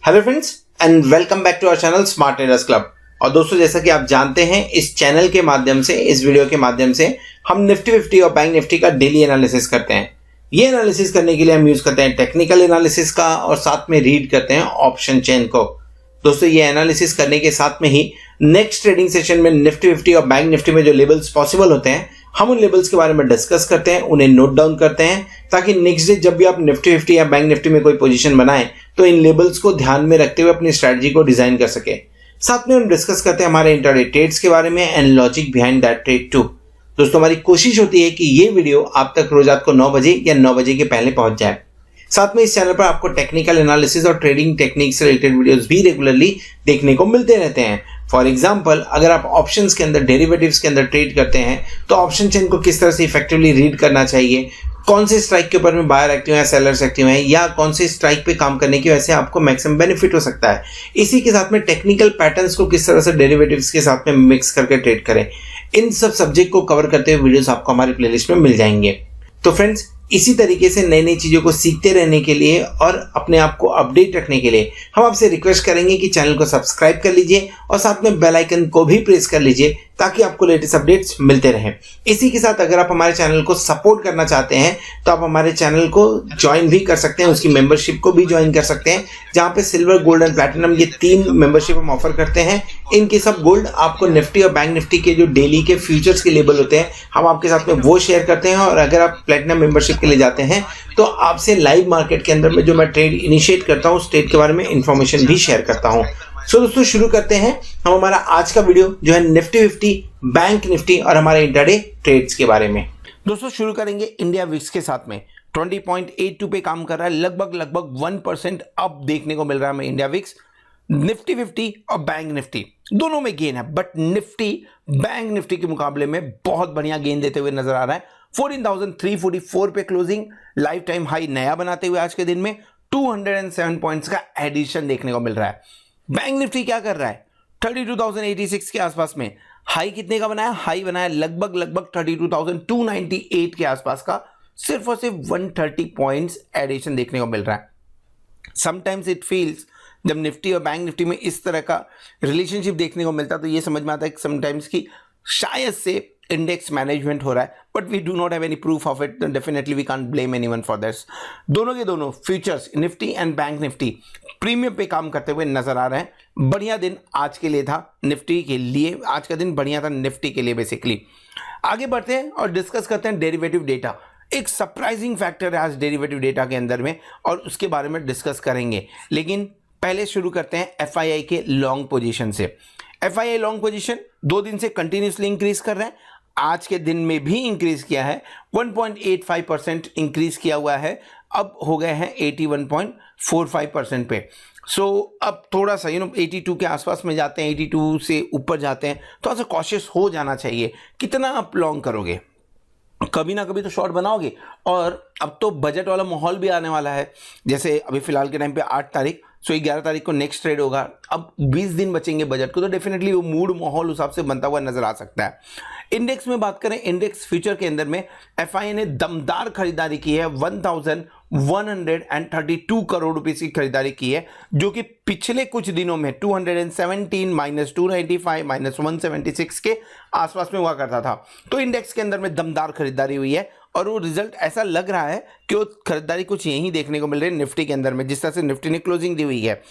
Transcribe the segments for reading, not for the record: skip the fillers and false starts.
Hello friends and welcome back to our channel Smart Traders Club. और दोस्तों, जैसा कि आप जानते हैं, इस चैनल के माध्यम से, इस वीडियो के माध्यम से हम निफ्टी 50 और बैंक निफ्टी का डेली एनालिसिस करते हैं। ये एनालिसिस करने के लिए हम यूज करते हैं टेक्निकल एनालिसिस का और साथ में रीड करते हैं ऑप्शन चेन को। दोस्तों, ये एनालिसिस करने के साथ में ही नेक्स्ट ट्रेडिंग सेशन में निफ्टी 50 और बैंक निफ्टी में जो लेवल्स पॉसिबल होते हैं, हम उन लेवल्स के बारे में डिस्कस करते हैं, उन्हें नोट डाउन करते हैं, ताकि नेक्स्ट डे जब भी आप निफ्टी 50 या बैंक निफ्टी में कोई पोजीशन बनाएं तो इन लेवल्स को ध्यान में रखते हुए अपनी स्ट्रेटजी को डिजाइन कर सके। साथ में हम डिस्कस करते हैं हमारे इंट्राडे ट्रेड्स के बारे में and logic behind that trade too. दोस्तों, हमारी कोशिश होती है कि ये वीडियो आप तक रोज रात को 9 बजे या 9 बजे के पहले पहुंच जाए। साथ में इस चैनल पर आपको टेक्निकल एनालिसिस और ट्रेडिंग टेक्निक से रिलेटेड वीडियोस भी रेगुलरली देखने को मिलते रहते हैं। फॉर एग्जाम्पल, अगर आप ऑप्शंस के अंदर, डेरिवेटिव्स के अंदर ट्रेड करते हैं तो ऑप्शन चेन को किस तरह से इफेक्टिवली रीड करना चाहिए, कौन से स्ट्राइक के ऊपर में बायर एक्टिव है, सेलर्स एक्टिव हैं, या कौन से स्ट्राइक पे काम करने की वजह से आपको मैक्सिमम बेनिफिट हो सकता है। इसी के साथ में टेक्निकल पैटर्न्स को किस तरह से डेरिवेटिव्स के साथ में मिक्स करके ट्रेड करें, इन सब सब्जेक्ट को कवर करते हुए वीडियोस आपको हमारी प्लेलिस्ट में मिल जाएंगे। तो फ्रेंड्स, इसी तरीके से नई नई चीजों को सीखते रहने के लिए और अपने आप को अपडेट रखने के लिए हम आपसे रिक्वेस्ट करेंगे कि चैनल को सब्सक्राइब कर लीजिए और साथ में बेल आइकन को भी प्रेस कर लीजिए ताकि आपको लेटेस्ट अपडेट्स मिलते रहें। इसी के साथ अगर आप हमारे चैनल को सपोर्ट करना चाहते हैं तो आप हमारे चैनल को ज्वाइन भी कर सकते हैं, उसकी मेंबरशिप को भी ज्वाइन कर सकते हैं, जहां पे सिल्वर, गोल्ड एंड प्लैटिनम ये 3 मेंबरशिप हम ऑफर करते हैं। इनके सब गोल्ड आपको निफ्टी और बैंक निफ्टी के जो डेली के फ्यूचर्स के लेवल होते हैं, हम आपके साथ में वो शेयर करते हैं। और अगर आप प्लैटिनम मेंबरशिप के लिए जाते हैं तो आपसे लाइव मार्केट के अंदर में जो मैं ट्रेड इनिशिएट करता हूँ, उस ट्रेड के बारे में इंफॉर्मेशन भी शेयर करता हूँ। सो दोस्तों, शुरू करते हैं हम हमारा आज का वीडियो जो है निफ्टी 50, बैंक निफ्टी और हमारे इंट्राडे ट्रेड्स के बारे में। दोस्तों, शुरू करेंगे इंडिया विक्स के साथ में 20.82 पे काम कर रहा है, लगभग 1% अप देखने को मिल रहा है हमें इंडिया विक्स। निफ्टी 50 और बैंक निफ्टी दोनों में गेन है, बट निफ्टी बैंक निफ्टी के मुकाबले में बहुत बढ़िया गेन देते हुए नजर आ रहा है। 14,344 पे क्लोजिंग, लाइफ टाइम हाई नया बनाते हुए आज के दिन में 207 पॉइंट्स का एडिशन देखने को मिल रहा है। बैंक निफ्टी क्या कर रहा है? 32,086 के आसपास में। हाई कितने का बनाया? हाई बनाया लगभग 32,298 के आसपास का, सिर्फ और सिर्फ 130 पॉइंट्स एडिशन देखने को मिल रहा है। समटाइम्स इट फील्स, जब निफ्टी और बैंक निफ्टी में इस तरह का रिलेशनशिप देखने को मिलता है तो ये समझ में आता है कि समटाइम्स की शायद से इंडेक्स मैनेजमेंट हो रहा है, but we do not have any proof of it. Definitely we can't blame anyone for this. दोनों के दोनों futures, Nifty and Bank Nifty, premium पे काम करते हुए नजर आ रहे हैं। बढ़िया दिन आज के लिए था निफ्टी के लिए, आज का दिन बढ़िया था निफ्टी के लिए बेसिकली। आगे बढ़ते हैं और डिस्कस करते हैं डेरिवेटिव डेटा। एक सरप्राइजिंग फैक्टर है आज डेरिवेटिव डेटा के अंदर में, और उसके बारे में डिस्कस करेंगे। लेकिन पहले शुरू करते हैं एफआईआई के लॉन्ग पोजीशन से। एफआईआई लॉन्ग पोजीशन 2 दिन से कंटिन्यूसली इंक्रीज कर रहे हैं, आज के दिन में भी इंक्रीज किया है, 1.85% इंक्रीज किया हुआ है, अब हो गए हैं 81.45% पे। सो अब थोड़ा सा 82 के आसपास में जाते हैं, 82 से ऊपर जाते हैं, थोड़ा सा कॉशियस हो जाना चाहिए। कितना आप लॉन्ग करोगे? कभी ना कभी तो शॉर्ट बनाओगे, और अब तो बजट वाला माहौल भी आने वाला है। जैसे अभी फिलहाल के टाइम पे 8 तारीख, सो 11 तारीख को नेक्स्ट ट्रेड होगा। अब 20 दिन बचेंगे बजट को, तो डेफिनेटली वो मूड माहौल उस हिसाब से बनता हुआ नजर आ सकता है। इंडेक्स में बात करें, इंडेक्स फ्यूचर के अंदर में एफआईआई ने दमदार खरीदारी की है, 1,132 करोड़ रुपीस की खरीदारी की है, जो कि पिछले कुछ दिनों में 217 माइनस 295 माइनस 176 के आसपास में हुआ करता था। तो इंडेक्स के अंदर में दमदार खरीदारी हुई है, और वो रिजल्ट ऐसा लग रहा है कि वो खरीदारी कुछ यही देखने को मिल रही है निफ्टी के अंदर में, जिस तरह से निफ्टी ने क्लोजिंग दी हुई है।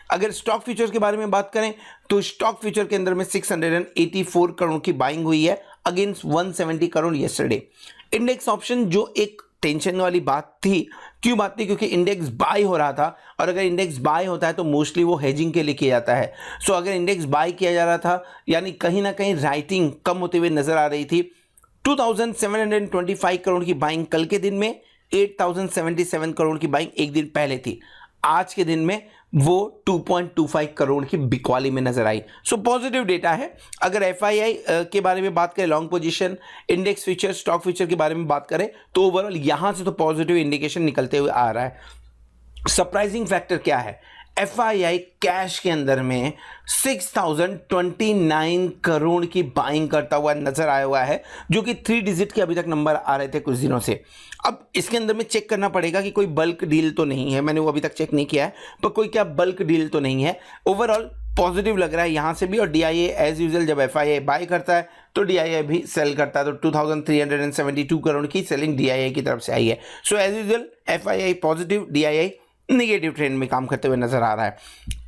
अगर स्टॉक फ्यूचर के बारे में बात करें तो स्टॉक फ्यूचर के अंदर में 684 करोड़ की बाइंग हुई है against 170 crore yesterday. Index option जो एक टेंशन वाली बात थी, क्यों बात थी? क्योंकि इंडेक्स बाय हो रहा था, और अगर इंडेक्स बाय होता है तो मोस्टली वो हेजिंग के लिए किया जाता है। सो अगर इंडेक्स बाय किया जा रहा था, यानी कहीं ना कहीं राइटिंग कम होते हुए नजर आ रही थी। 2,725 करोड़ की बाइंग कल के दिन में, 8,077 करोड़ की बाइंग एक दिन पहले थी। आज के दिन में वो 2.25 करोड़ की बिकवाली में नजर आई। सो पॉजिटिव डेटा है। अगर एफआईआई के बारे में बात करें, long position, index future, stock future के बारे में बात करें, तो ओवरऑल यहां से तो पॉजिटिव इंडिकेशन निकलते हुए आ रहा है। सरप्राइजिंग फैक्टर क्या है? FII कैश के अंदर में 6029 करोड़ की बाइंग करता हुआ नजर आया हुआ है, जो कि 3 डिजिट के अभी तक नंबर आ रहे थे कुछ दिनों से। अब इसके अंदर में चेक करना पड़ेगा कि कोई बल्क डील तो नहीं है, मैंने वो अभी तक चेक नहीं किया है, पर कोई क्या बल्क डील तो नहीं है। ओवरऑल पॉजिटिव लग रहा है यहां से भी। और DIA एज यूजुअल जब FII बाय करता है तो DIA भी सेल करता है, तो 2372 करोड़ की सेलिंग DIA की तरफ से आई है। So as usual FII positive, DIA negative trend में काम करते हुए नजर आ रहा है।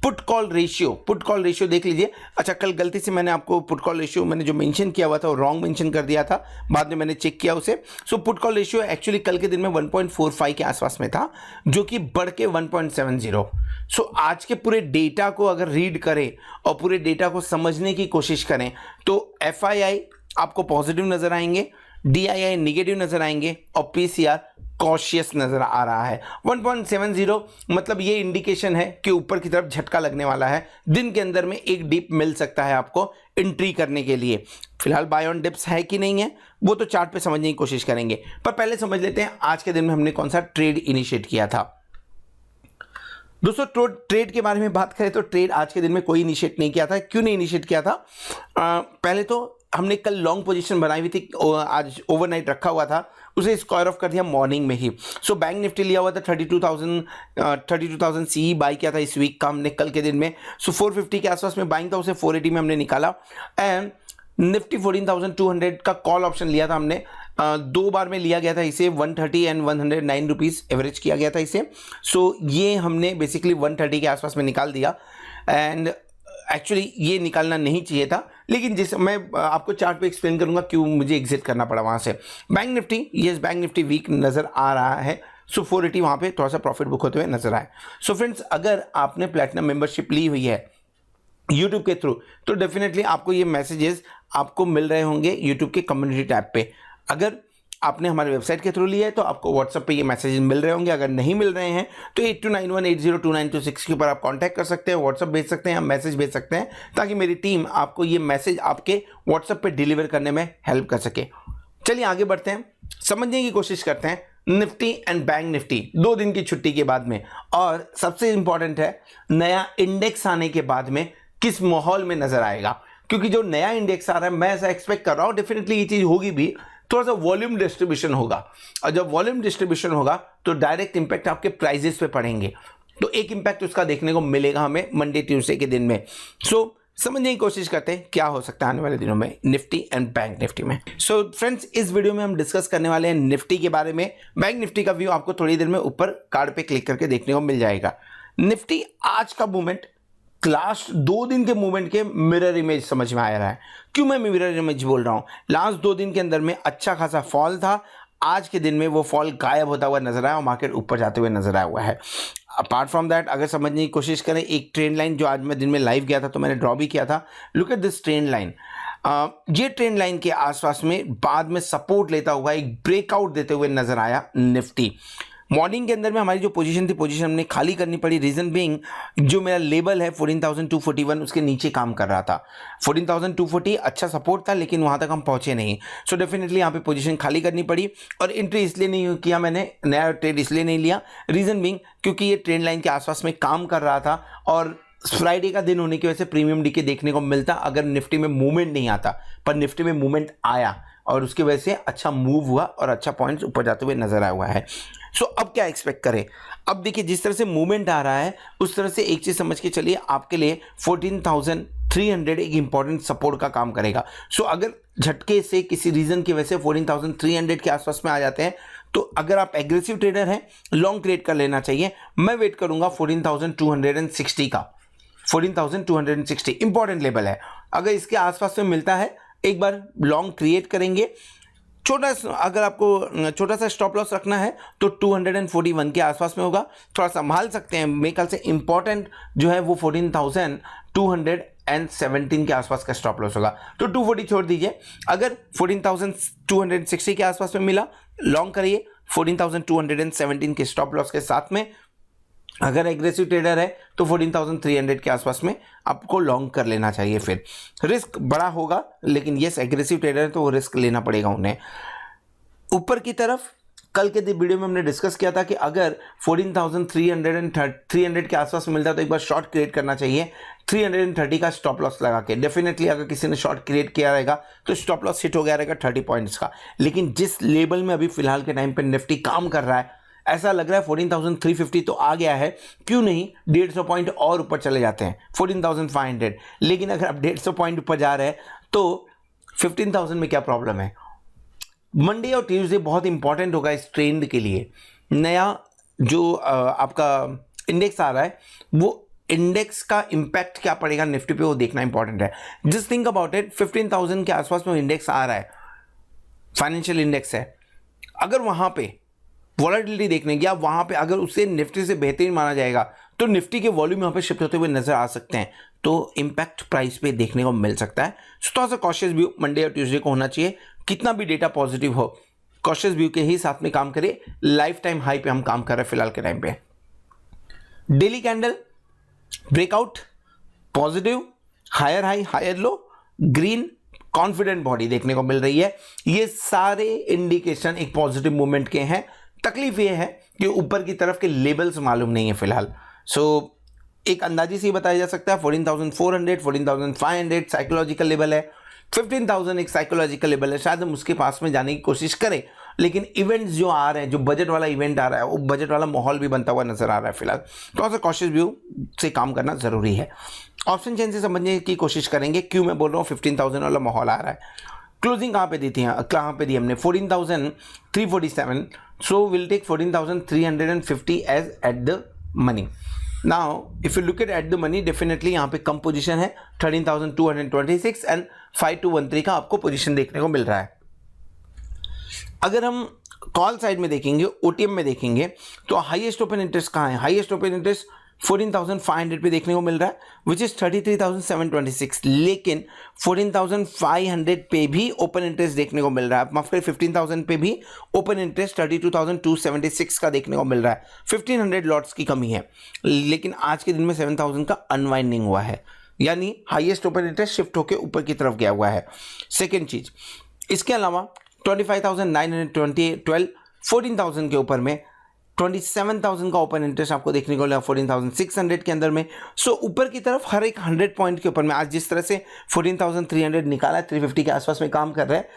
पुट कॉल रेशियो देख लीजिए। अच्छा, कल गलती से मैंने आपको पुट कॉल रेशियो मैंने जो मेंशन किया हुआ था वो रॉन्ग मेंशन कर दिया था, बाद में मैंने चेक किया उसे। So put call ratio actually कल के दिन में 1.45 के आसपास में था, जो कि बढ़ के 1.70। सो आज के पूरे डेटा को अगर रीड करें और पूरे डेटा को समझने की कोशिश करें तो FII आपको पॉजिटिव नजर आएंगे, DIA नेगेटिव नजर आएंगे और PCR कॉशियस नजर आ रहा है। 1.70 मतलब ये इंडिकेशन है कि ऊपर की तरफ झटका लगने वाला है, दिन के अंदर में एक डिप मिल सकता है आपको एंट्री करने के लिए। फिलहाल बाय ऑन डिप्स है कि नहीं है वो तो चार्ट पे समझने की कोशिश करेंगे, पर पहले समझ लेते हैं आज के दिन में हमने कौन सा ट्रेड इनिशिएट किया था। दोस्तों ट्रेड के बारे में बात करें तो ट्रेड आज के दिन में कोई इनिशिएट नहीं किया था। क्यों नहीं इनिशिएट किया था? पहले तो हमने कल लॉन्ग पोजीशन बनाई हुई थी, आज ओवरनाइट रखा हुआ था, उसे स्क्वायर ऑफ कर दिया मॉर्निंग में ही। सो बैंक निफ्टी लिया हुआ था 32,000 CE बाई किया था इस वीक का हमने कल के दिन में। सो 450 के आसपास में बाइंग था, उसे 480 में हमने निकाला। एंड निफ्टी 14,200 का कॉल ऑप्शन लिया था हमने, 2 बार में लिया गया था इसे, 130 एंड 109 रुपीज़ एवरेज किया गया था इसे। सो ये हमने बेसिकली 130 के आसपास में निकाल दिया। एंड एक्चुअली ये निकालना नहीं चाहिए था, लेकिन जिस मैं आपको चार्ट पे एक्सप्लेन करूंगा क्यों मुझे एग्जिट करना पड़ा वहां से। बैंक निफ्टी वीक नजर आ रहा है। सो 480 वहां पे थोड़ा सा प्रॉफिट बुक होते हुए नजर आए। सो फ्रेंड्स, अगर आपने प्लैटिनम मेंबरशिप ली हुई है यूट्यूब के थ्रू तो डेफिनेटली आपको ये मैसेजेस आपको मिल रहे होंगे यूट्यूब के कम्युनिटी टैब पे। अगर आपने हमारे वेबसाइट के थ्रू लिया है तो आपको व्हाट्सएप पे ये मैसेजेस मिल रहे होंगे। अगर नहीं मिल रहे हैं तो 8291802926 के ऊपर आप कांटेक्ट कर सकते हैं, व्हाट्सएप भेज सकते हैं, मैसेज भेज सकते हैं, ताकि मेरी टीम आपको ये मैसेज आपके व्हाट्सएप पे डिलीवर करने में हेल्प कर सके। चलिए आगे बढ़ते हैं, समझने की कोशिश करते हैं निफ्टी एंड बैंक निफ्टी 2 दिन की छुट्टी के बाद में, और सबसे इंपॉर्टेंट है नया इंडेक्स आने के बाद में किस माहौल में नजर आएगा। क्योंकि जो नया इंडेक्स आ रहा है मैं ऐसा एक्सपेक्ट कर रहा हूं डेफिनेटली ये चीज होगी भी, थोड़ा सा वॉल्यूम डिस्ट्रीब्यूशन होगा, और जब वॉल्यूम डिस्ट्रीब्यूशन होगा तो डायरेक्ट इंपैक्ट आपके प्राइजेस पे पड़ेंगे। तो एक इंपैक्ट उसका देखने को मिलेगा हमें मंडे ट्यूसडे के दिन में। सो समझने की कोशिश करते हैं क्या हो सकता है आने वाले दिनों में निफ्टी एंड बैंक निफ्टी में। सो फ्रेंड्स, इस वीडियो में हम डिस्कस करने वाले हैं निफ्टी के बारे में। बैंक निफ्टी का व्यू आपको थोड़ी देर में ऊपर कार्ड पे क्लिक करके देखने को मिल जाएगा। निफ्टी आज का मूवमेंट लास्ट 2 दिन के मूवमेंट के मिरर इमेज समझ में आ रहा है। क्यों मैं मिरर इमेज बोल रहा हूं? लास्ट 2 दिन के अंदर में अच्छा खासा फॉल था, आज के दिन में वो फॉल गायब होता हुआ नजर आया और मार्केट ऊपर जाते हुए नजर आया हुआ है। अपार्ट फ्रॉम दैट, अगर समझने की कोशिश करें, एक ट्रेंड लाइन जो आज मैं दिन में लाइव गया था तो मैंने ड्रॉ भी किया था। Look at this trend line. ये ट्रेंड लाइन के आसपास में बाद में सपोर्ट लेता हुआ एक ब्रेकआउट देते हुए नजर आया निफ्टी। मॉर्निंग के अंदर में हमारी जो पोजीशन हमने खाली करनी पड़ी, रीजन बीइंग जो मेरा लेवल है 14,241 उसके नीचे काम कर रहा था। 14,240 अच्छा सपोर्ट था, लेकिन वहां तक हम पहुंचे नहीं। सो डेफिनेटली यहाँ पे पोजीशन खाली करनी पड़ी, और एंट्री इसलिए नहीं किया मैंने, नया ट्रेड इसलिए नहीं लिया, रीजन बीइंग क्योंकि ये ट्रेंड लाइन के आसपास में काम कर रहा था और फ्राइडे का दिन होने की वजह से प्रीमियम डीके देखने को मिलता अगर निफ्टी में मूवमेंट नहीं आता। पर निफ्टी में मूवमेंट आया और उसकी वजह से अच्छा मूव हुआ और अच्छा पॉइंट्स ऊपर जाते हुए नजर आया हुआ है। सो अब क्या एक्सपेक्ट करें? अब देखिए, जिस तरह से मूवमेंट आ रहा है उस तरह से एक चीज समझ के चलिए, आपके लिए 14,300 एक इंपॉर्टेंट सपोर्ट का काम करेगा। सो अगर झटके से किसी रीजन की वजह से 14,300 के आसपास में आ जाते हैं तो अगर आप एग्रेसिव ट्रेडर हैं, लॉन्ग ट्रेड कर लेना चाहिए। मैं वेट करूंगा 14,260 का। 14,260 इंपॉर्टेंट लेवल है, अगर इसके आसपास में मिलता है एक बार लॉन्ग क्रिएट करेंगे। अगर आपको छोटा सा स्टॉप लॉस रखना है तो 241 के आसपास में होगा, थोड़ा संभाल सकते हैं। मेरे ख्याल से इंपॉर्टेंट जो है वो 14,217 के आसपास का स्टॉप लॉस होगा, तो 240 छोड़ दीजिए। अगर 14,260 के आसपास में मिला, लॉन्ग करिए 14,217 के स्टॉप लॉस के साथ में। अगर एग्रेसिव ट्रेडर है तो 14,300 के आसपास में आपको लॉन्ग कर लेना चाहिए। फिर रिस्क बड़ा होगा, लेकिन यस एग्रेसिव ट्रेडर है तो वो रिस्क लेना पड़ेगा उन्हें। ऊपर की तरफ कल के वीडियो में हमने डिस्कस किया था कि अगर 14,300 के आसपास मिलता है तो एक बार शॉर्ट क्रिएट करना चाहिए 330 का स्टॉप लॉस लगा के। डेफिनेटली अगर किसी ने शॉर्ट क्रिएट किया रहेगा तो स्टॉप लॉस हिट हो गया रहेगा 30 पॉइंट्स का। लेकिन जिस लेवल में अभी फिलहाल के टाइम पे निफ्टी काम कर रहा है, ऐसा लग रहा है 14,350 तो आ गया है, क्यों नहीं 150 पॉइंट और ऊपर चले जाते हैं 14,500। लेकिन अगर आप 150 पॉइंट ऊपर जा रहे हैं तो 15,000 में क्या प्रॉब्लम है। मंडे और ट्यूसडे बहुत इंपॉर्टेंट होगा इस ट्रेंड के लिए। नया जो आपका इंडेक्स आ रहा है, वो इंडेक्स का इंपैक्ट क्या पड़ेगा निफ्टी पे, वो देखना इंपॉर्टेंट है। जस्ट थिंक अबाउट इट, 15,000 के आसपास में इंडेक्स आ रहा है, फाइनेंशियल इंडेक्स है। अगर वहां पे वॉलेटिलिटी देखने गया, वहां पे अगर उसे निफ्टी से बेहतरीन माना जाएगा तो निफ्टी के वॉल्यूम यहां पे शिफ्ट होते हुए नजर आ सकते हैं, तो इंपैक्ट प्राइस पे देखने को मिल सकता है। थोड़ा सा कॉशियस व्यू मंडे और ट्यूसडे को होना चाहिए। कितना भी डेटा पॉजिटिव हो, कॉशियस व्यू के ही साथ में काम करें। लाइफ टाइम हाई पे हम काम कर रहे हैं फिलहाल के टाइम पे। Daily candle breakout, positive, higher high higher low, green, confident body देखने को मिल रही है। ये सारे इंडिकेशन एक पॉजिटिव मूवमेंट के हैं। तकलीफ ये है कि ऊपर की तरफ के लेवल्स मालूम नहीं है फिलहाल। एक अंदाजी से ही बताया जा सकता है 14,400, 14,500 साइकोलॉजिकल लेवल है, 15,000 एक साइकोलॉजिकल लेवल है। शायद हम उसके पास में जाने की कोशिश करें, लेकिन इवेंट्स जो आ रहे हैं, जो बजट वाला इवेंट आ रहा है, वो बजट वाला माहौल भी बनता हुआ नजर आ रहा है फिलहाल। थोड़ा सा कॉशियस व्यू से काम करना जरूरी है। ऑप्शन चेन से समझने की कोशिश करेंगे, क्यों मैं बोल रहा हूँ 15,000 वाला माहौल आ रहा है। क्लोजिंग कहाँ पे दी थी, कहाँ पे दी हमने 14,347, so will take 14,350 as at the money. Now if you look at the money, definitely यहाँ पे कम पोजीशन है 13,226 एंड 5213 का आपको पोजीशन देखने को मिल रहा है। अगर हम कॉल साइड में देखेंगे, ओटीएम में देखेंगे, तो हाईएस्ट ओपन इंटरेस्ट कहाँ है? हाईएस्ट ओपन इंटरेस्ट 14,500 पे देखने को मिल रहा है, विच इज 33,726। लेकिन 14,500 पे भी ओपन इंटरेस्ट देखने को मिल रहा है। माफ करिए 15,000 पे भी ओपन इंटरेस्ट 32,276 का देखने को मिल रहा है। 1,500 लॉट्स की कमी है। लेकिन आज के दिन में 7,000 का अनवाइंडिंग हुआ है, यानी हाईएस्ट ओपन इंटरेस्ट शिफ्ट होकर ऊपर की तरफ गया हुआ है। सेकेंड चीज, इसके अलावा 25,912, 14,000 के ऊपर में 27,000 का ओपन इंटरेस्ट आपको देखने को मिला 14,600 के अंदर में। ऊपर की तरफ हर एक 100 पॉइंट के ऊपर में आज जिस तरह से 14,300 निकाला है, 350 के आसपास में काम कर रहे हैं।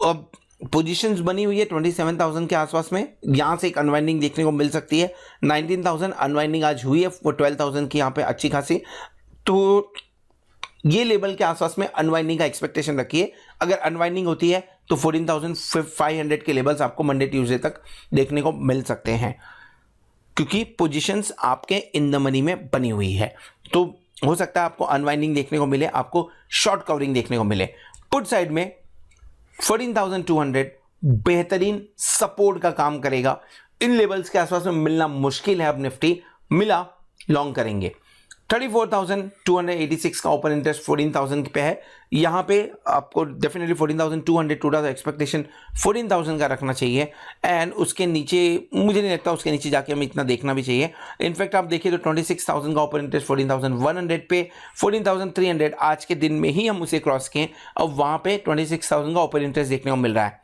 अब पोजीशंस बनी हुई है 27,000 के आसपास में, यहाँ से एक अनवाइंडिंग देखने को मिल सकती है। 19,000 अनवाइंडिंग आज हुई है, वो 12,000 की यहाँ पे अच्छी खासी। तो ये लेवल के आसपास में अनवाइंडिंग का एक्सपेक्टेशन रखिए। अगर अनवाइंडिंग होती है तो 14,500 के लेवल्स आपको मंडे ट्यूसडे तक देखने को मिल सकते हैं, क्योंकि पोजीशंस आपके इन द मनी में बनी हुई है। तो हो सकता है आपको अनवाइंडिंग देखने को मिले, आपको शॉर्ट कवरिंग देखने को मिले। पुट साइड में 14,200 बेहतरीन सपोर्ट का काम करेगा। इन लेवल्स के आसपास में मिलना मुश्किल है। अब निफ्टी मिला, लॉन्ग करेंगे। 34,286 का ओपन इंटरेस्ट 14,000 पे है। यहाँ पे आपको डेफिनेटली 14,200 टूटा था, एक्सपेक्टेशन 14,000 का रखना चाहिए। एंड उसके नीचे मुझे नहीं लगता उसके नीचे जाके हमें इतना देखना भी चाहिए। इनफैक्ट आप देखिए तो 26,000 का ओपन इंटरेस्ट 14,100 पे, 14,300 आज के दिन में ही हम उसे क्रॉस किए। अब वहाँ पे 26,000 का ओपन इंटरेस्ट देखने को मिल रहा है।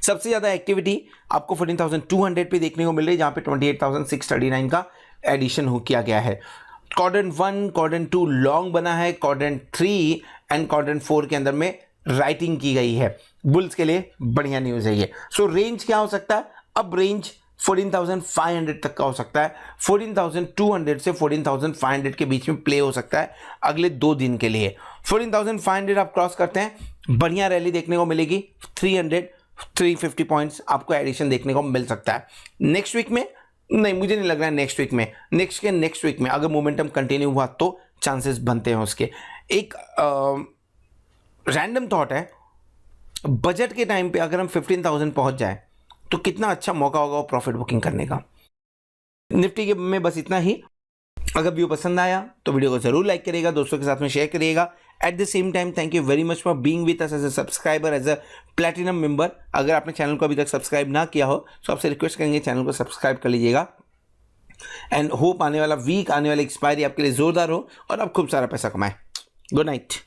सबसे ज़्यादा एक्टिविटी आपको 14,200 पे देखने को मिल रही है, जहाँ पे 28,639 का एडिशन किया गया है। क्वाड्रेंट 1, क्वाड्रेंट 2 लॉन्ग बना है, क्वाड्रेंट 3 एंड क्वाड्रेंट 4 के अंदर में राइटिंग की गई है। बुल्स के लिए बढ़िया न्यूज़ है ये। रेंज क्या हो सकता है? अब रेंज 14,500 तक का हो सकता है। 14,200 से 14,500 के बीच में प्ले हो सकता है अगले 2 दिन के लिए। 14,500 आप क्रॉस करते हैं, बढ़िया रैली देखने को मिलेगी। 350 पॉइंट्स आपको एडिशन देखने को मिल सकता है। नेक्स्ट वीक में नहीं, मुझे नहीं लग रहा है नेक्स्ट वीक में। नेक्स्ट वीक में अगर मोमेंटम कंटिन्यू हुआ तो चांसेस बनते हैं उसके। एक रैंडम थॉट है, बजट के टाइम पे अगर हम 15,000 पहुंच जाए तो कितना अच्छा मौका होगा प्रॉफिट बुकिंग करने का। निफ्टी के में बस इतना ही। अगर वीडियो पसंद आया तो वीडियो को जरूर लाइक करिएगा, दोस्तों के साथ में शेयर करिएगा। At the same time thank you very much for being with us as a subscriber, as a platinum member. अगर आपने चैनल को अभी तक सब्सक्राइब ना किया हो तो आपसे रिक्वेस्ट करेंगे चैनल को सब्सक्राइब कर लीजिएगा। एंड होप आने वाला वीक, आने वाली एक्सपायरी आपके लिए जोरदार हो और आप खूब सारा पैसा कमाएं। Good night.